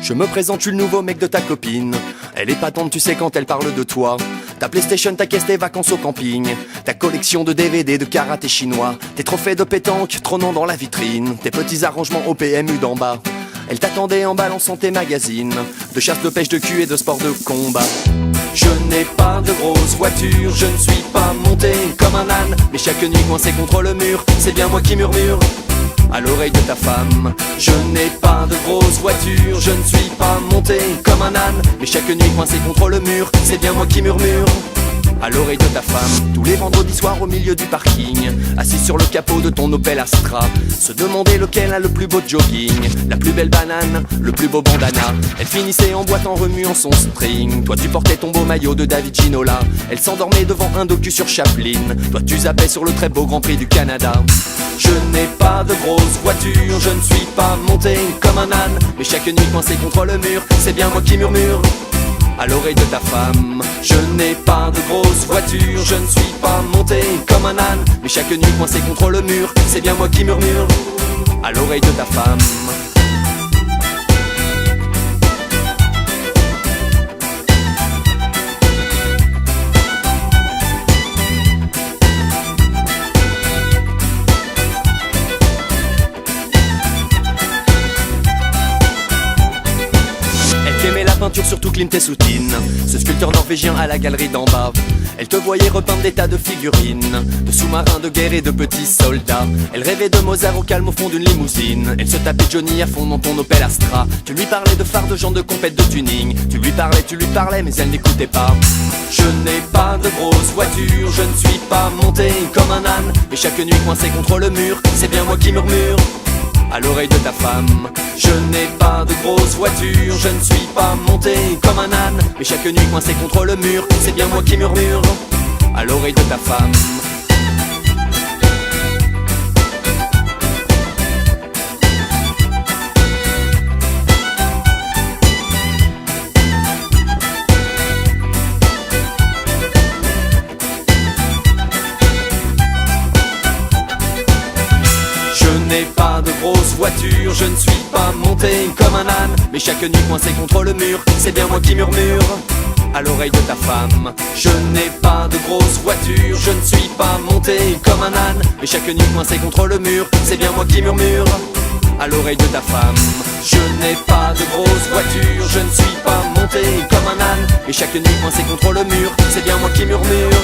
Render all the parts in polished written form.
Je me présente, je suis le nouveau mec de ta copine. Elle est patente, tu sais quand elle parle de toi. Ta PlayStation, ta caisse, tes vacances au camping. Ta collection de DVD de karaté chinois. Tes trophées de pétanque trônant dans la vitrine. Tes petits arrangements au PMU d'en bas. Elle t'attendait en balançant tes magazines de chasse, de pêche, de cul et de sport de combat. Je n'ai pas de grosse voiture, je ne suis pas monté comme un âne. Mais chaque nuit coincé contre le mur, c'est bien moi qui murmure à l'oreille de ta femme. Je n'ai pas de grosse voiture, je ne suis pas monté comme un âne. Mais chaque nuit coincé contre le mur, c'est bien moi qui murmure à l'oreille de ta femme. Tous les vendredis soirs au milieu du parking, assis sur le capot de ton Opel Astra, se demander lequel a le plus beau jogging, la plus belle banane, le plus beau bandana. Elle finissait en boîte en remuant son string. Toi tu portais ton beau maillot de David Ginola. Elle s'endormait devant un docu sur Chaplin. Toi tu zappais sur le très beau Grand Prix du Canada. Je n'ai pas de grosse voiture, je ne suis pas monté comme un âne. Mais chaque nuit coincé contre le mur, c'est bien moi qui murmure à l'oreille de ta femme. Je n'ai pas de grosse voiture, je ne suis pas monté comme un âne. Mais chaque nuit coincé contre le mur, c'est bien moi qui murmure à l'oreille de ta femme. Peinture surtout Klimt et Soutine, ce sculpteur norvégien à la galerie d'en bas. Elle te voyait repeindre des tas de figurines, de sous-marins de guerre et de petits soldats. Elle rêvait de Mozart au calme au fond d'une limousine. Elle se tapait Johnny à fond dans ton Opel Astra. Tu lui parlais de phares, de gens de compète, de tuning. Tu lui parlais mais elle n'écoutait pas. Je n'ai pas de grosse voiture, je ne suis pas monté comme un âne. Mais chaque nuit coincé contre le mur, c'est bien moi qui murmure à l'oreille de ta femme. Je n'ai pas de grosse voiture, je ne suis pas monté comme un âne. Mais chaque nuit coincé contre le mur, c'est bien moi qui murmure à l'oreille de ta femme. Je n'ai pas de grosse voiture, je ne suis pas monté comme un âne. Mais chaque nuit coincé contre le mur, c'est bien moi qui murmure à l'oreille de ta femme. Je n'ai pas de grosse voiture, je ne suis pas monté comme un âne. Mais chaque nuit coincé contre le mur, c'est bien moi qui murmure à l'oreille de ta femme. Je n'ai pas de grosse voiture, je ne suis pas monté comme un âne. Mais chaque nuit coincé contre le mur, c'est bien moi qui murmure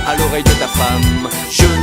à l'oreille de ta femme. Je n'ai